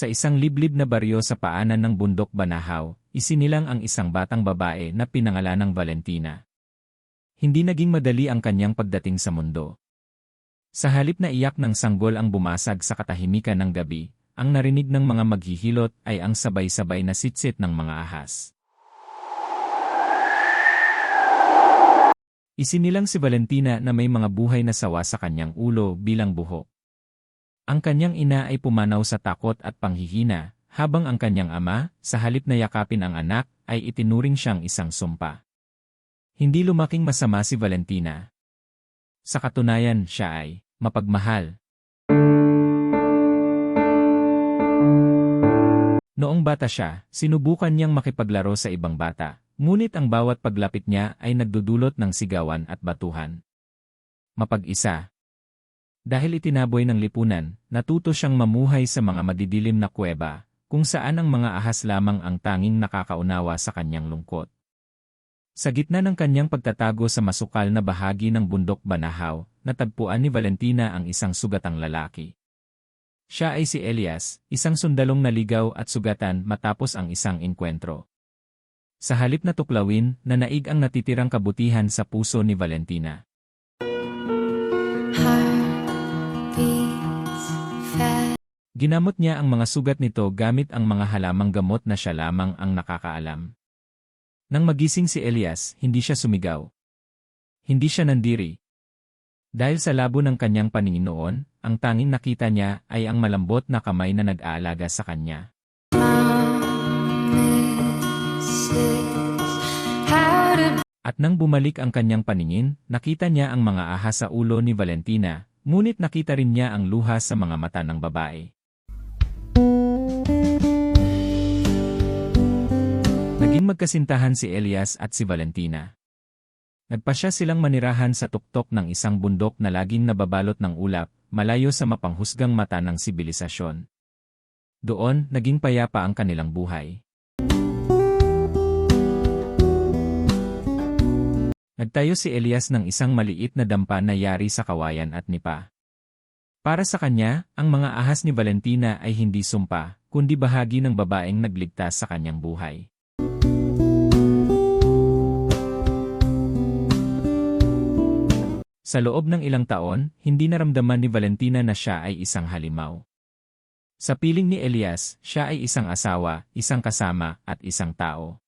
Sa isang liblib na baryo sa paanan ng bundok Banahaw, isinilang ang isang batang babae na pinangalanang Valentina. Hindi naging madali ang kanyang pagdating sa mundo. Sa halip na iyak ng sanggol ang bumasag sa katahimikan ng gabi, ang narinig ng mga maghihilot ay ang sabay-sabay na sitsit ng mga ahas. Isinilang si Valentina na may mga buhay na sawa sa kanyang ulo bilang buhok. Ang kanyang ina ay pumanaw sa takot at panghihina, habang ang kanyang ama, sa halip na yakapin ang anak, ay itinuring siyang isang sumpa. Hindi lumaking masama si Valentina. Sa katunayan, siya ay mapagmahal. Noong bata siya, sinubukan niyang makipaglaro sa ibang bata, ngunit ang bawat paglapit niya ay nagdudulot ng sigawan at batuhan. Mapag-isa. Dahil itinaboy ng lipunan, natuto siyang mamuhay sa mga madidilim na kuweba, kung saan ang mga ahas lamang ang tanging nakakaunawa sa kanyang lungkot. Sa gitna ng kanyang pagtatago sa masukal na bahagi ng bundok Banahaw, natagpuan ni Valentina ang isang sugatang lalaki. Siya ay si Elias, isang sundalong naligaw at sugatan matapos ang isang enkwentro. Sa halip na tuklawin, nanaig ang natitirang kabutihan sa puso ni Valentina. Ginamot niya ang mga sugat nito gamit ang mga halamang gamot na siya lamang ang nakakaalam. Nang magising si Elias, hindi siya sumigaw. Hindi siya nandiri. Dahil sa labo ng kanyang paningin noon, ang tanging nakita niya ay ang malambot na kamay na nag-aalaga sa kanya. At nang bumalik ang kanyang paningin, nakita niya ang mga ahas sa ulo ni Valentina, ngunit nakita rin niya ang luha sa mga mata ng babae. Naging magkasintahan si Elias at si Valentina. Nagpasya silang manirahan sa tuktok ng isang bundok na laging nababalot ng ulap, malayo sa mapanghusgang mata ng sibilisasyon. Doon, naging payapa ang kanilang buhay. Nagtayo si Elias ng isang maliit na dampa na yari sa kawayan at nipa. Para sa kanya, ang mga ahas ni Valentina ay hindi sumpa, kundi bahagi ng babaeng nagligtas sa kanyang buhay. Sa loob ng ilang taon, hindi naramdaman ni Valentina na siya ay isang halimaw. Sa piling ni Elias, siya ay isang asawa, isang kasama, at isang tao.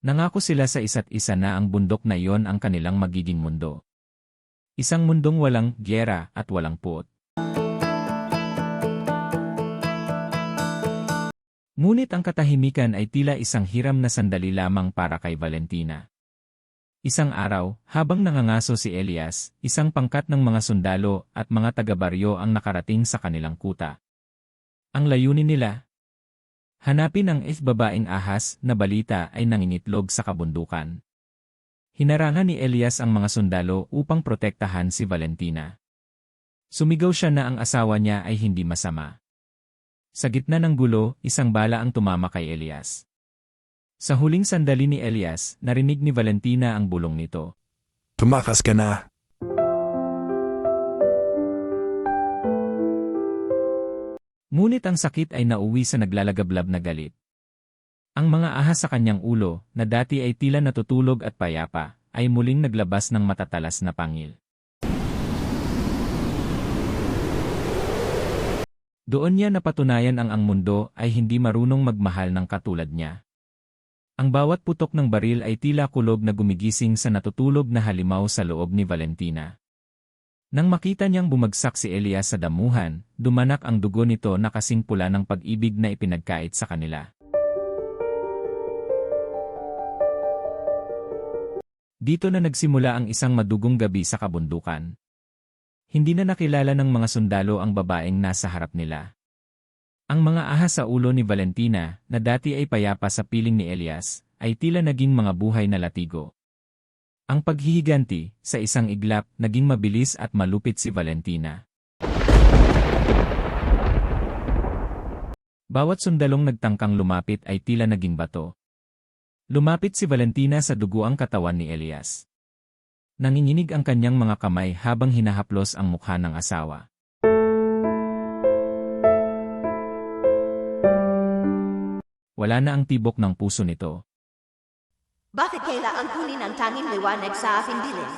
Nangako sila sa isa't isa na ang bundok na iyon ang kanilang magiging mundo. Isang mundong walang gyera at walang puot. Ngunit ang katahimikan ay tila isang hiram na sandali lamang para kay Valentina. Isang araw, habang nangangaso si Elias, isang pangkat ng mga sundalo at mga taga-baryo ang nakarating sa kanilang kuta. Ang layunin nila, hanapin ang babaeng ahas na balita ay nangingitlog sa kabundukan. Hinarangan ni Elias ang mga sundalo upang protektahan si Valentina. Sumigaw siya na ang asawa niya ay hindi masama. Sa gitna ng gulo, isang bala ang tumama kay Elias. Sa huling sandali ni Elias, narinig ni Valentina ang bulong nito. Tumakas ka na. Ngunit ang sakit ay nauwi sa naglalagablab na galit. Ang mga ahas sa kanyang ulo, na dati ay tila natutulog at payapa, ay muling naglabas ng matatalas na pangil. Doon niya napatunayan ang mundo ay hindi marunong magmahal ng katulad niya. Ang bawat putok ng baril ay tila kulob na gumigising sa natutulog na halimaw sa loob ni Valentina. Nang makita niyang bumagsak si Elias sa damuhan, dumanak ang dugo nito na kasing pula ng pag-ibig na ipinagkait sa kanila. Dito na nagsimula ang isang madugong gabi sa kabundukan. Hindi na nakilala ng mga sundalo ang babaeng nasa harap nila. Ang mga ahas sa ulo ni Valentina, na dati ay payapa sa piling ni Elias, ay tila naging mga buhay na latigo. Ang paghihiganti, sa isang iglap, naging mabilis at malupit si Valentina. Bawat sundalong nagtangkang lumapit ay tila naging bato. Lumapit si Valentina sa duguang katawan ni Elias. Nanginginig ang kanyang mga kamay habang hinahaplos ang mukha ng asawa. Wala na ang tibok ng puso nito. Bakit kailangan kunin ang tanging liwanag sa aking dilim?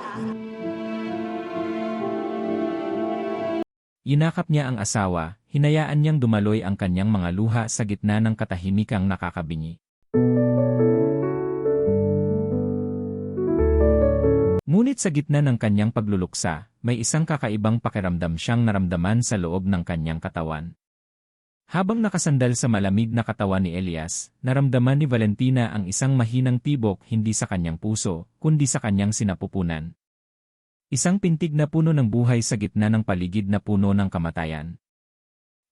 Inakap niya ang asawa, hinayaan niyang dumaloy ang kanyang mga luha sa gitna ng katahimikang nakakabingi. Ngunit sa gitna ng kanyang pagluluksa, may isang kakaibang pakiramdam siyang naramdaman sa loob ng kanyang katawan. Habang nakasandal sa malamig na katawan ni Elias, naramdaman ni Valentina ang isang mahinang tibok hindi sa kanyang puso, kundi sa kanyang sinapupunan. Isang pintig na puno ng buhay sa gitna ng paligid na puno ng kamatayan.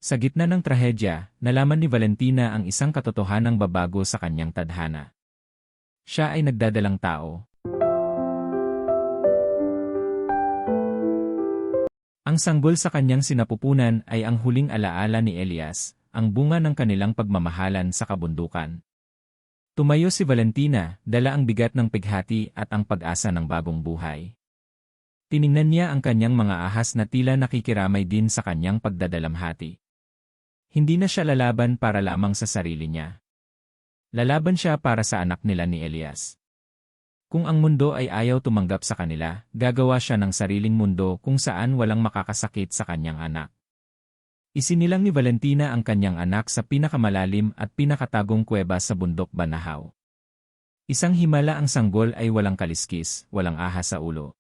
Sa gitna ng trahedya, nalaman ni Valentina ang isang katotohanang babago sa kanyang tadhana. Siya ay nagdadalang tao. Ang sanggol sa kanyang sinapupunan ay ang huling alaala ni Elias, ang bunga ng kanilang pagmamahalan sa kabundukan. Tumayo si Valentina, dala ang bigat ng pighati at ang pag-asa ng bagong buhay. Tiningnan niya ang kanyang mga ahas na tila nakikiramay din sa kanyang pagdadalamhati. Hindi na siya lalaban para lamang sa sarili niya. Lalaban siya para sa anak nila ni Elias. Kung ang mundo ay ayaw tumanggap sa kanila, gagawa siya ng sariling mundo kung saan walang makakasakit sa kanyang anak. Isinilang ni Valentina ang kanyang anak sa pinakamalalim at pinakatagong kuweba sa bundok Banahaw. Isang himala ang sanggol ay walang kaliskis, walang ahas sa ulo.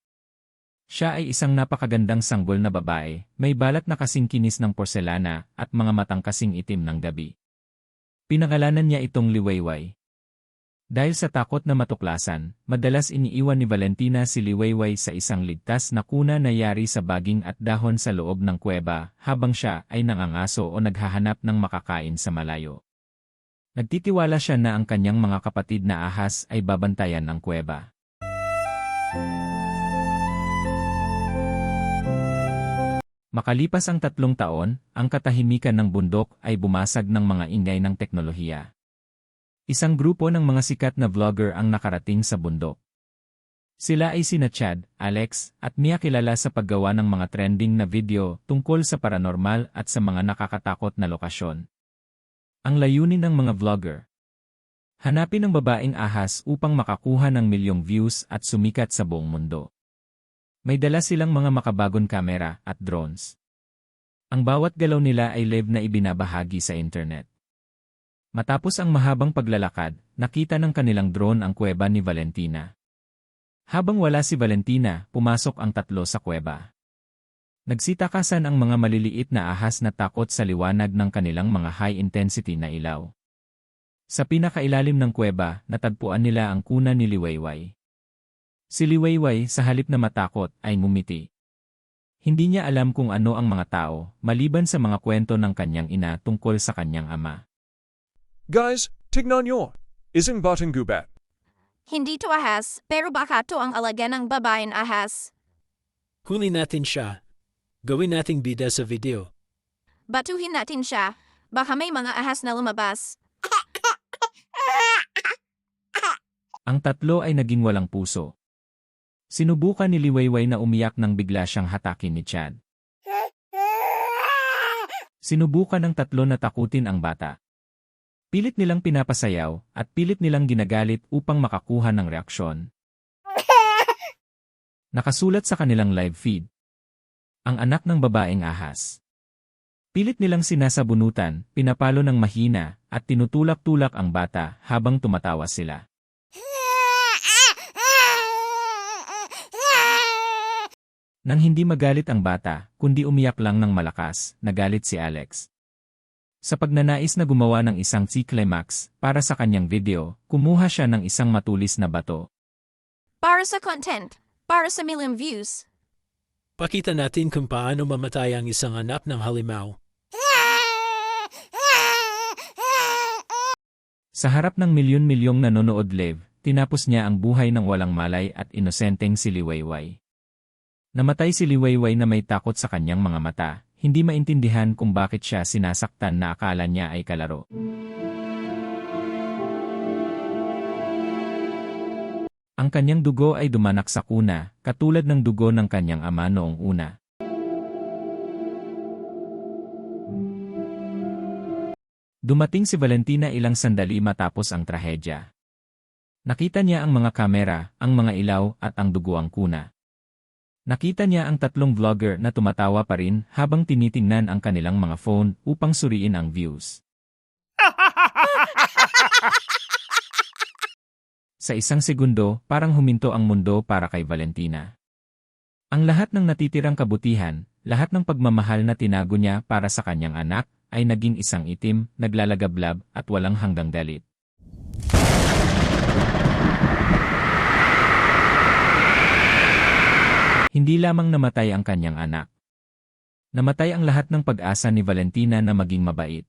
Siya ay isang napakagandang sanggol na babae, may balat na kasing kinis ng porselana at mga matang kasing itim ng gabi. Pinangalanan niya itong Liwayway. Dahil sa takot na matuklasan, madalas iniiwan ni Valentina si Liwayway sa isang ligtas na kuna na yari sa baging at dahon sa loob ng kuweba habang siya ay nangangaso o naghahanap ng makakain sa malayo. Nagtitiwala siya na ang kanyang mga kapatid na ahas ay babantayan ng kuweba. Makalipas ang 3 taon, ang katahimikan ng bundok ay bumasag ng mga ingay ng teknolohiya. Isang grupo ng mga sikat na vlogger ang nakarating sa bundok. Sila ay sina Chad, Alex, at Mia, kilala sa paggawa ng mga trending na video tungkol sa paranormal at sa mga nakakatakot na lokasyon. Ang layunin ng mga vlogger: hanapin ang babaeng ahas upang makakuha ng milyong views at sumikat sa buong mundo. May dala silang mga makabagong kamera at drones. Ang bawat galaw nila ay live na ibinabahagi sa internet. Matapos ang mahabang paglalakad, nakita ng kanilang drone ang kuweba ni Valentina. Habang wala si Valentina, pumasok ang 3 sa kuweba. Nagsitakasan ang mga maliliit na ahas na takot sa liwanag ng kanilang mga high-intensity na ilaw. Sa pinakailalim ng kuweba, natagpuan nila ang kuna ni Liwayway. Si Liwayway, sa halip na matakot, ay ngumiti. Hindi niya alam kung ano ang mga tao, maliban sa mga kwento ng kanyang ina tungkol sa kanyang ama. Guys, tignan nyo. Isang batang gubat. Hindi to ahas, pero baka to ang alaga ng babaeng ahas. Huli natin siya. Gawin nating bida sa video. Batuhin natin siya. Baka may mga ahas na lumabas. Ang 3 ay naging walang puso. Sinubukan ni Liwayway na umiyak nang bigla siyang hatakin ni Chad. Sinubukan ng 3 na takutin ang bata. Pilit nilang pinapasayaw at pilit nilang ginagalit upang makakuha ng reaksyon. Nakasulat sa kanilang live feed: ang anak ng babaeng ahas. Pilit nilang sinasabunutan, pinapalo ng mahina, at tinutulak-tulak ang bata habang tumatawa sila. Nang hindi magalit ang bata, kundi umiyak lang ng malakas, nagalit si Alex. Sa pagnanais na gumawa ng isang climax para sa kanyang video, kumuha siya ng isang matulis na bato. Para sa content. Para sa million views. Pakita natin kung paano mamatay ang isang anak ng halimaw. Sa harap ng milyon-milyong nanonood live, tinapos niya ang buhay ng walang malay at inosenteng si Liwayway. Namatay si Liwayway na may takot sa kanyang mga mata, hindi maintindihan kung bakit siya sinasaktan na akala niya ay kalaro. Ang Ang kanyang dugo ay dumanak sa kuna, katulad ng dugo ng kanyang ama noong una. Dumating si Valentina ilang sandali matapos ang trahedya. Nakita niya ang mga kamera, ang mga ilaw, at ang duguang kuna. Nakita niya ang tatlong vlogger na tumatawa pa rin habang tinitingnan ang kanilang mga phone upang suriin ang views. Sa isang segundo, parang huminto ang mundo para kay Valentina. Ang lahat ng natitirang kabutihan, lahat ng pagmamahal na tinago niya para sa kanyang anak, ay naging isang itim, naglalagablab, at walang hanggang galit. Hindi lamang namatay ang kanyang anak. Namatay ang lahat ng pag-asa ni Valentina na maging mabait.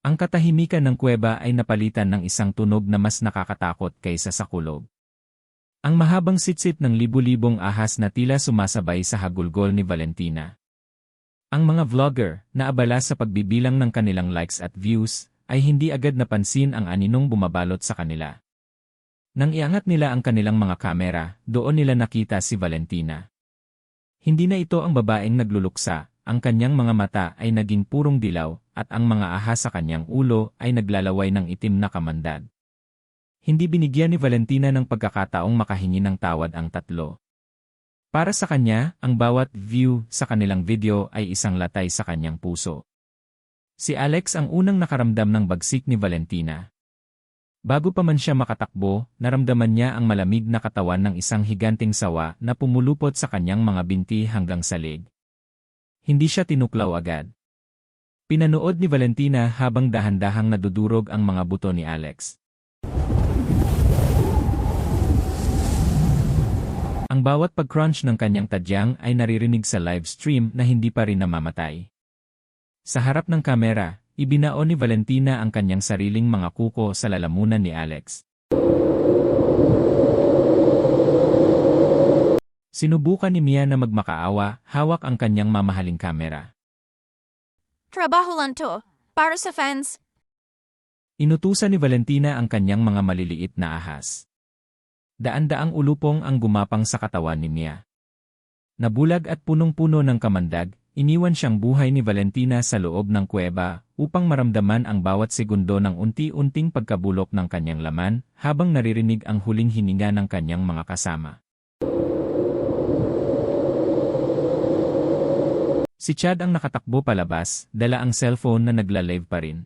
Ang katahimikan ng kuweba ay napalitan ng isang tunog na mas nakakatakot kaysa sa kulog. Ang mahabang sitsit ng libu-libong ahas na tila sumasabay sa hagulgol ni Valentina. Ang mga vlogger, na abala sa pagbibilang ng kanilang likes at views, ay hindi agad napansin ang aninong bumabalot sa kanila. Nang iangat nila ang kanilang mga kamera, doon nila nakita si Valentina. Hindi na ito ang babaeng nagluluksa, ang kanyang mga mata ay naging purong dilaw, at ang mga ahas sa kanyang ulo ay naglalaway ng itim na kamandad. Hindi binigyan ni Valentina ng pagkakataong makahingi ng tawad ang tatlo. Para sa kanya, ang bawat view sa kanilang video ay isang latay sa kanyang puso. Si Alex ang unang nakaramdam ng bagsik ni Valentina. Bago pa man siya makatakbo, naramdaman niya ang malamig na katawan ng isang higanting sawa na pumulupot sa kanyang mga binti hanggang sa leg. Hindi siya tinuklaw agad. Pinanood ni Valentina habang dahan-dahang nadudurog ang mga buto ni Alex. Ang bawat pag-crunch ng kanyang tadyang ay naririnig sa live stream na hindi pa rin namamatay. Sa harap ng kamera, ibinaon ni Valentina ang kanyang sariling mga kuko sa lalamunan ni Alex. Sinubukan ni Mia na magmakaawa, hawak ang kanyang mamahaling kamera. Trabaho lang to, para sa fans. Inutusan ni Valentina ang kanyang mga maliliit na ahas. Daan-daang ulupong ang gumapang sa katawan ni Mia. Nabulag at punong-puno ng kamandag, iniwan siyang buhay ni Valentina sa loob ng kuweba upang maramdaman ang bawat segundo ng unti-unting pagkabulok ng kanyang laman habang naririnig ang huling hininga ng kanyang mga kasama. Si Chad ang nakatakbo palabas, dala ang cellphone na nagla-live pa rin.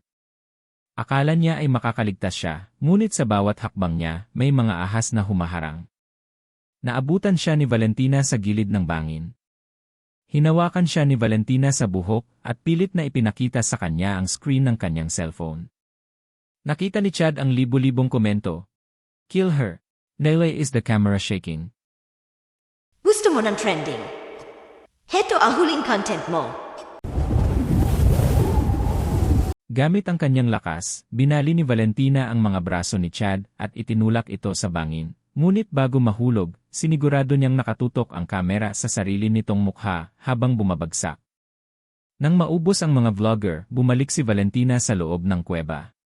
Akala niya ay makakaligtas siya, ngunit sa bawat hakbang niya, may mga ahas na humaharang. Naabutan siya ni Valentina sa gilid ng bangin. Hinawakan siya ni Valentina sa buhok at pilit na ipinakita sa kanya ang screen ng kanyang cellphone. Nakita ni Chad ang libu-libong komento. Kill her. Nele is the camera shaking. Gusto mo ng trending? Heto ang huling content mo. Gamit ang kanyang lakas, binali ni Valentina ang mga braso ni Chad at itinulak ito sa bangin. Ngunit bago mahulog, sinigurado niyang nakatutok ang kamera sa sarili nitong mukha habang bumabagsak. Nang maubos ang mga vlogger, bumalik si Valentina sa loob ng kuweba.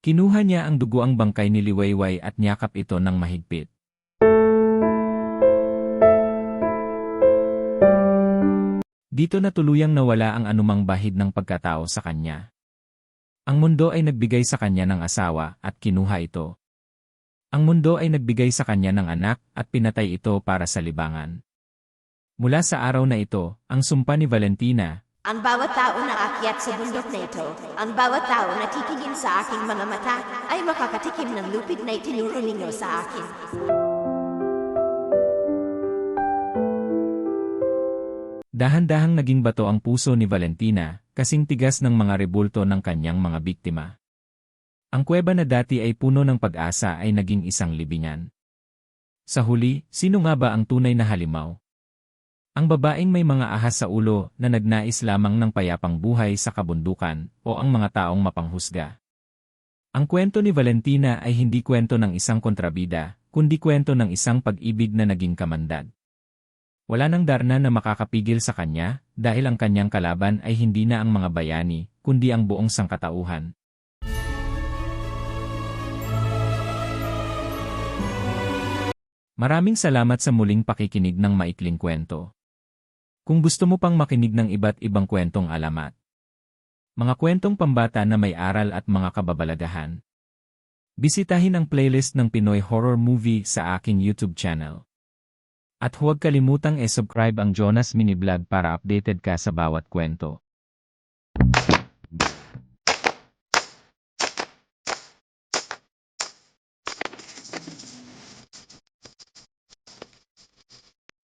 Kinuha niya ang duguang bangkay ni Liwayway at niyakap ito ng mahigpit. Dito na tuluyang nawala ang anumang bahid ng pagkatao sa kanya. Ang mundo ay nagbigay sa kanya ng asawa at kinuha ito. Ang mundo ay nagbigay sa kanya ng anak at pinatay ito para sa libangan. Mula sa araw na ito, ang sumpa ni Valentina, Ang bawat tao na akyat sa bundok na ito, ang bawat tao na titingin sa aking mga mata, ay makakatikim ng lupig na itinuro ninyo sa akin. dahan-dahang naging bato ang puso ni Valentina, kasing tigas ng mga rebulto ng kanyang mga biktima. Ang kuweba na dati ay puno ng pag-asa ay naging isang libingan. Sa huli, sino nga ba ang tunay na halimaw? Ang babaeng may mga ahas sa ulo na nagnais lamang ng payapang buhay sa kabundukan o ang mga taong mapanghusga? Ang kwento ni Valentina ay hindi kwento ng isang kontrabida, kundi kwento ng isang pag-ibig na naging kamandag. Wala nang Darna na makakapigil sa kanya dahil ang kanyang kalaban ay hindi na ang mga bayani, kundi ang buong sangkatauhan. Maraming salamat sa muling pakikinig ng maikling kwento. Kung gusto mo pang makinig ng iba't ibang kwentong alamat, mga kwentong pambata na may aral at mga kababalagahan, bisitahin ang playlist ng Pinoy Horror Movie sa aking YouTube channel. At huwag kalimutang subscribe ang Jonas Mini Vlog para updated ka sa bawat kwento.